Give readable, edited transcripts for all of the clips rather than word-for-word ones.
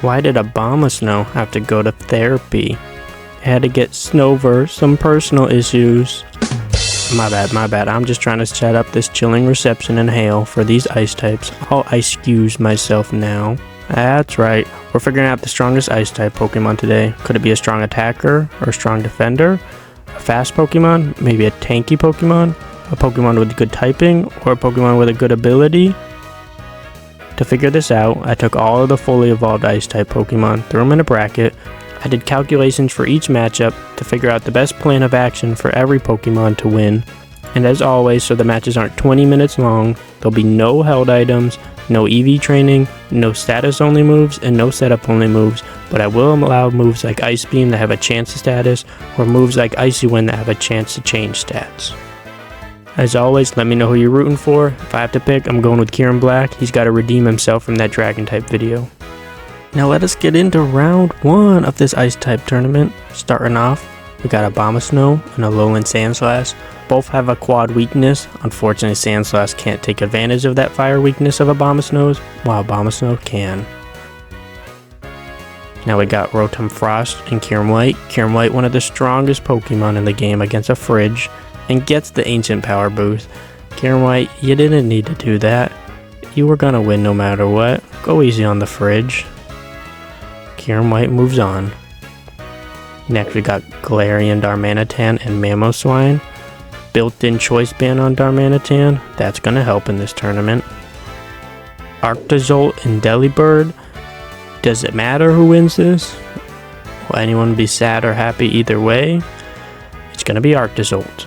Why did Abomasnow have to go to therapy? Had to get Snover some personal issues. My bad. I'm just trying to set up this chilling reception and hail for these ice types. I'll excuse myself now. That's right. We're figuring out the strongest ice type Pokemon today. Could it be a strong attacker or a strong defender? A fast Pokemon? Maybe a tanky Pokemon? A Pokemon with good typing? Or a Pokemon with a good ability? To figure this out, I took all of the fully evolved ice type Pokemon, threw them in a bracket. I did calculations for each matchup to figure out the best plan of action for every Pokemon to win. And as always, so the matches aren't 20 minutes long, there'll be no held items, no EV training, no status only moves, and no setup only moves, but I will allow moves like Ice Beam that have a chance to status, or moves like Icy Wind that have a chance to change stats. As always, let me know who you're rooting for. If I have to pick, I'm going with Kieran Black. He's got to redeem himself from that Dragon type video. Now let us get into round 1 of this Ice type tournament. Starting off, we got Abomasnow and Alolan Sandslash. Both have a quad weakness. Unfortunately, Sandslash can't take advantage of that fire weakness of Abomasnow's, while Abomasnow can. Now we got Rotom Frost and Kieran White. Kieran White, one of the strongest Pokemon in the game against a Fridge, and gets the Ancient Power boost. Kieran White, you didn't need to do that. You were gonna win no matter what. Go easy on the Fridge. Kieran White moves on. Next we got Galarian Darmanitan and Mamoswine. Built-in choice ban on Darmanitan. That's gonna help in this tournament. Arctozolt and Delibird. Does it matter who wins this? Will anyone be sad or happy either way? It's gonna be Arctozolt.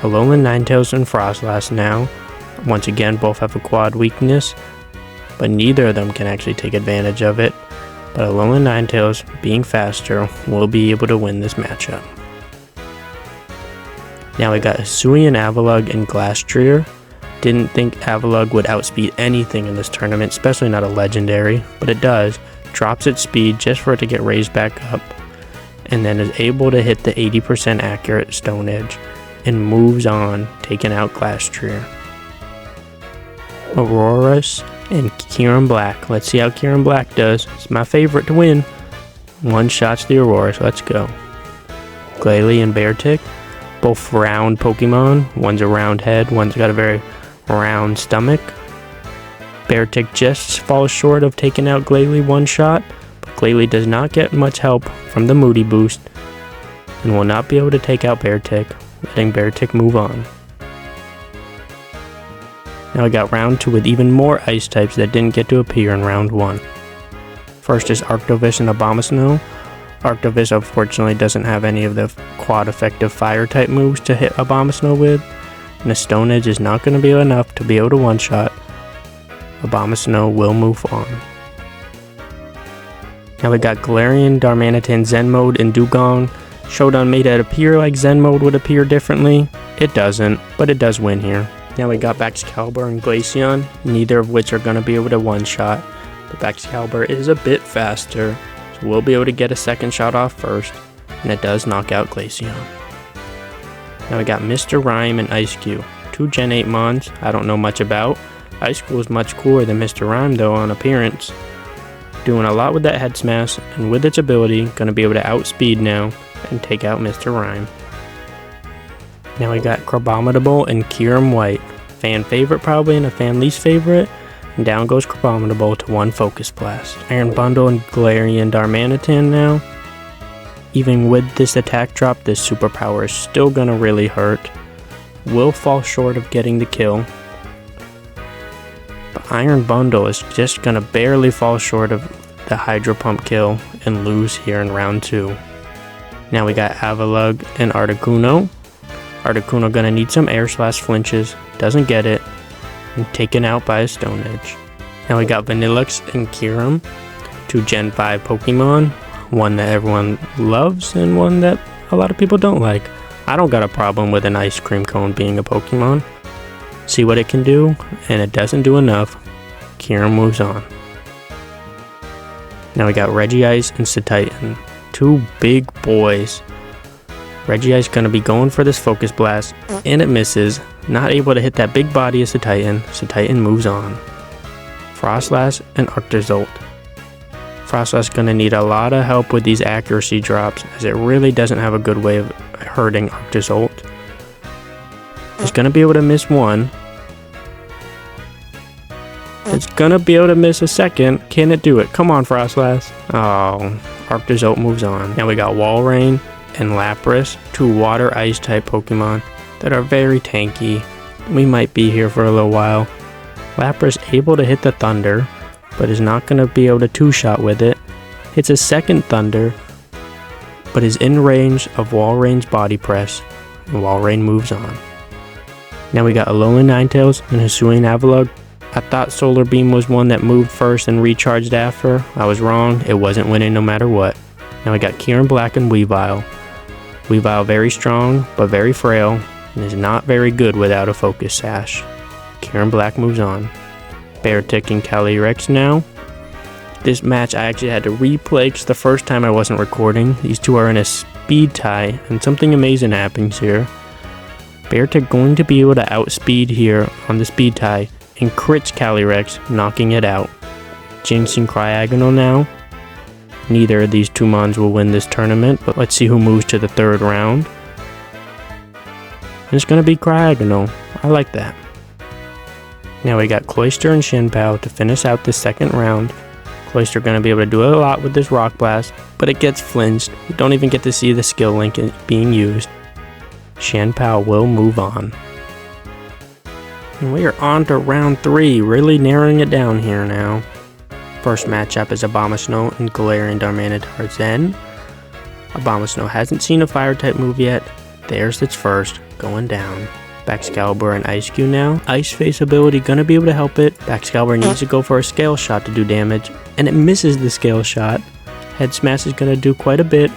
Alolan Ninetales and Frostlass now. Once again, both have a quad weakness, but neither of them can actually take advantage of it. But Alolan Ninetales, being faster, will be able to win this matchup. Now we got Hisuian Avalugg and Glastrier. Didn't think Avalugg would outspeed anything in this tournament, especially not a legendary, but it does. Drops its speed just for it to get raised back up, and then is able to hit the 80% accurate Stone Edge, and moves on, taking out Glastrier. Aurorus and Kieran Black. Let's see how Kieran Black does. It's my favorite to win. One shot's the Aurorus. Let's go. Glalie and Beartic. Both round Pokemon. One's a round head. One's got a very round stomach. Beartic just falls short of taking out Glalie one shot. But Glalie does not get much help from the Moody boost, and will not be able to take out Beartic, letting Beartic move on. Now we got round 2 with even more ice types that didn't get to appear in round 1. First is Arctovish and Abomasnow. Arctovish unfortunately doesn't have any of the quad effective fire type moves to hit Abomasnow with, and a Stone Edge is not going to be enough to be able to one shot. Abomasnow will move on. Now we got Galarian Darmanitan Zen mode and Dugong. Shodan made it appear like Zen mode would appear differently. It doesn't, but it does win here. Now we got Baxcalibur and Glaceon, neither of which are going to be able to one-shot. But Baxcalibur is a bit faster, so we'll be able to get a second shot off first, and it does knock out Glaceon. Now we got Mr. Rime and Ice-Q, 2 Gen 8 Mons I don't know much about. Ice-Q is much cooler than Mr. Rime though on appearance. Doing a lot with that head smash, and with its ability, going to be able to outspeed now and take out Mr. Rime. Now we got Crabominable and Kieran White. Fan favorite probably and a fan least favorite. And down goes Crabominable to 1 Focus Blast. Iron Bundle and Galarian Darmanitan now. Even with this attack drop, this superpower is still gonna really hurt. Will fall short of getting the kill. But Iron Bundle is just gonna barely fall short of the Hydro Pump kill and lose here in round 2. Now we got Avalugg and Articuno. Articuno gonna need some Air Slash flinches, doesn't get it, and taken out by a Stone Edge. Now we got Vanillux and Kyurem, 2 Gen 5 Pokemon, one that everyone loves and one that a lot of people don't like. I don't got a problem with an ice cream cone being a Pokemon. See what it can do, and it doesn't do enough. Kyurem moves on. Now we got Regice and Cetitan, 2 big boys. Regice gonna be going for this Focus Blast, and it misses. Not able to hit that big body of Cetitan. Cetitan moves on. Frostlass and Arctozolt. Frostlass is going to need a lot of help with these accuracy drops, as it really doesn't have a good way of hurting Arctozolt. It's going to be able to miss one. It's going to be able to miss a second. Can it do it? Come on, Frostlass. Oh, Arctozolt moves on. Now we got Walrein and Lapras, two water ice type Pokemon that are very tanky. We might be here for a little while. Lapras able to hit the Thunder, but is not going to be able to two-shot with it. Hits a second Thunder, but is in range of Walrein's Body Press, and Walrein moves on. Now we got Alolan Ninetales and Hisuian Avalugg. I thought Solar Beam was one that moved first and recharged after. I was wrong, it wasn't winning no matter what. Now we got Kyurem Black and Weavile. Weavile very strong, but very frail, and is not very good without a Focus Sash. Kyurem Black moves on. Beartic and Calyrex now. This match I actually had to replay because the first time I wasn't recording. These two are in a speed tie, and something amazing happens here. Beartic going to be able to outspeed here on the speed tie, and crits Calyrex, knocking it out. Jinx and Cryogonal now. Neither of these two mons will win this tournament, but let's see who moves to the third round. And it's going to be Cryogonal. I like that. Now we got Cloyster and Shinpao to finish out the second round. Cloyster going to be able to do a lot with this Rock Blast, but it gets flinched. We don't even get to see the skill link being used. Shinpao will move on. And we are on to round 3, really narrowing it down here now. First matchup is Abomasnow and Galarian Darmanitar Zen. Abomasnow hasn't seen a fire type move yet. There's its first, going down. Baxcalibur and Ice-Q now. Ice Face ability gonna be able to help it. Baxcalibur needs to go for a Scale Shot to do damage, and it misses the Scale Shot. Head Smash is gonna do quite a bit.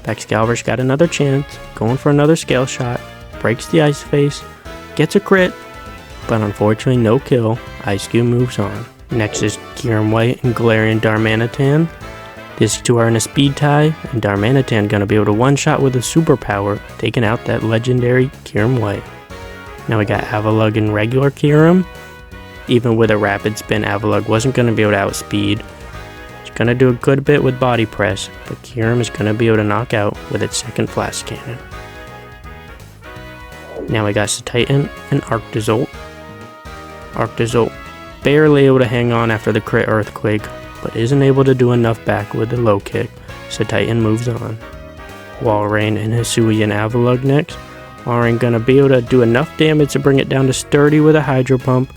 Baxcalibur's got another chance, going for another Scale Shot. Breaks the Ice Face, gets a crit, but unfortunately no kill. Ice-Q moves on. Next is Kyurem White and Galarian Darmanitan. These two are in a speed tie, and Darmanitan gonna be able to one-shot with a superpower, taking out that legendary Kyurem White. Now we got Avalugg and regular Kyurem. Even with a rapid spin, Avalugg wasn't gonna be able to outspeed. It's gonna do a good bit with Body Press, but Kyurem is gonna be able to knock out with its second Flash Cannon. Now we got Titan and Arctozolt. Arctozolt barely able to hang on after the crit Earthquake, but isn't able to do enough back with the low kick, so Titan moves on. Walrein and Hisuian Avalugg next. Walrein gonna be able to do enough damage to bring it down to sturdy with a Hydro Pump,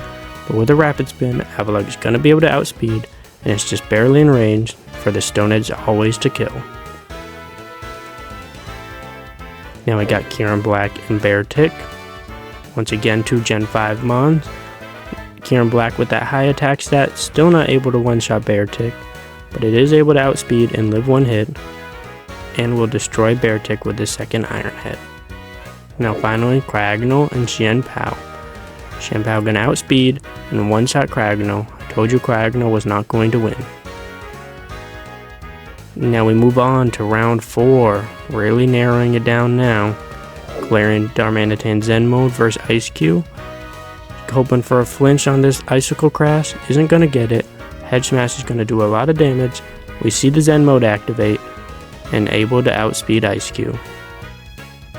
but with a Rapid Spin, Avalugg is gonna be able to outspeed, and it's just barely in range for the Stone Edge always to kill. Now we got Kyurem Black and Beartic. Once again, two Gen 5 mons. Kyurem Black with that high attack stat, still not able to one-shot Beartic, but it is able to outspeed and live one hit, and will destroy Beartic with the second Iron Head. Now finally, Cryogonal and Shinpao. Shinpao gonna outspeed and one-shot Cryogonal. I told you Cryogonal was not going to win. Now we move on to round 4, really narrowing it down now. Galarian Darmanitan Zen mode versus Ice-Q. Hoping for a flinch on this Icicle Crash, isn't gonna get it. Head Smash is gonna do a lot of damage. We see the Zen mode activate, and able to outspeed Ice-Q.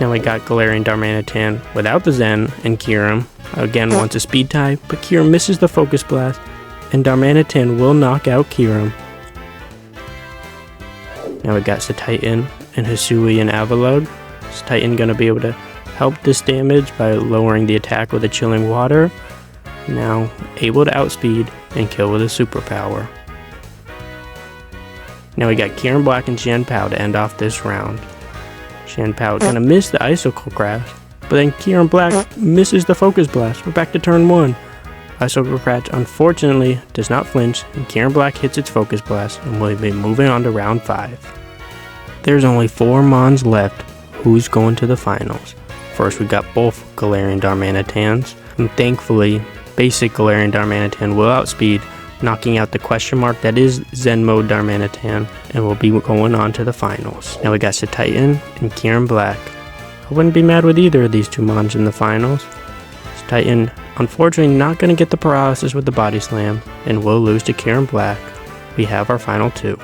Now we got Galarian Darmanitan without the Zen and Kyurem. Again wants a speed tie, but Kyurem misses the Focus Blast, and Darmanitan will knock out Kyurem. Now we got Titan and Hisuian Avalugg. Titan gonna be able to help this damage by lowering the attack with a Chilling Water. Now able to outspeed and kill with a superpower. Now we got Kyurem Black and Shinpao to end off this round. Shinpao gonna miss the Icicle Crash, but then Kyurem Black misses the Focus Blast. We're back to turn 1. Icicle Crash unfortunately does not flinch, and Kyurem Black hits its Focus Blast, and we'll be moving on to round 5. There's only 4 mons left. Who's going to the finals? First we got both Galarian Darmanitans, and thankfully basic Galarian Darmanitan will outspeed, knocking out the question mark that is Zen mode Darmanitan, and will be going on to the finals. Now we got Titan and Kyurem Black. I wouldn't be mad with either of these two mons in the finals. Titan unfortunately not going to get the paralysis with the Body Slam, and will lose to Kyurem Black. we have our final two.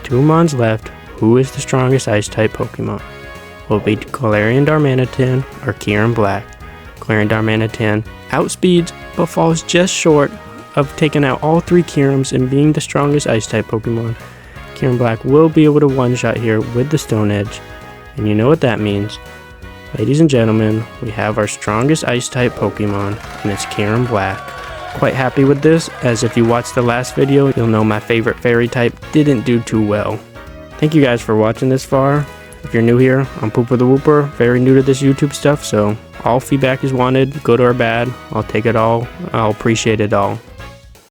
2 Mons left. Who is the strongest Ice-type Pokemon? Will it be Galarian Darmanitan or Kyurem Black? Galarian Darmanitan outspeeds, but falls just short of taking out all 3 Kyurems and being the strongest Ice-type Pokemon. Kyurem Black will be able to one-shot here with the Stone Edge, and you know what that means. Ladies and gentlemen, we have our strongest Ice-type Pokemon, and it's Kyurem Black. Quite happy with this, as if you watched the last video, you'll know my favorite Fairy type didn't do too well. Thank you guys for watching this far. If you're new here, I'm Pooper the Wooper, very new to this YouTube stuff, so all feedback is wanted, good or bad. I'll take it all. I'll appreciate it all.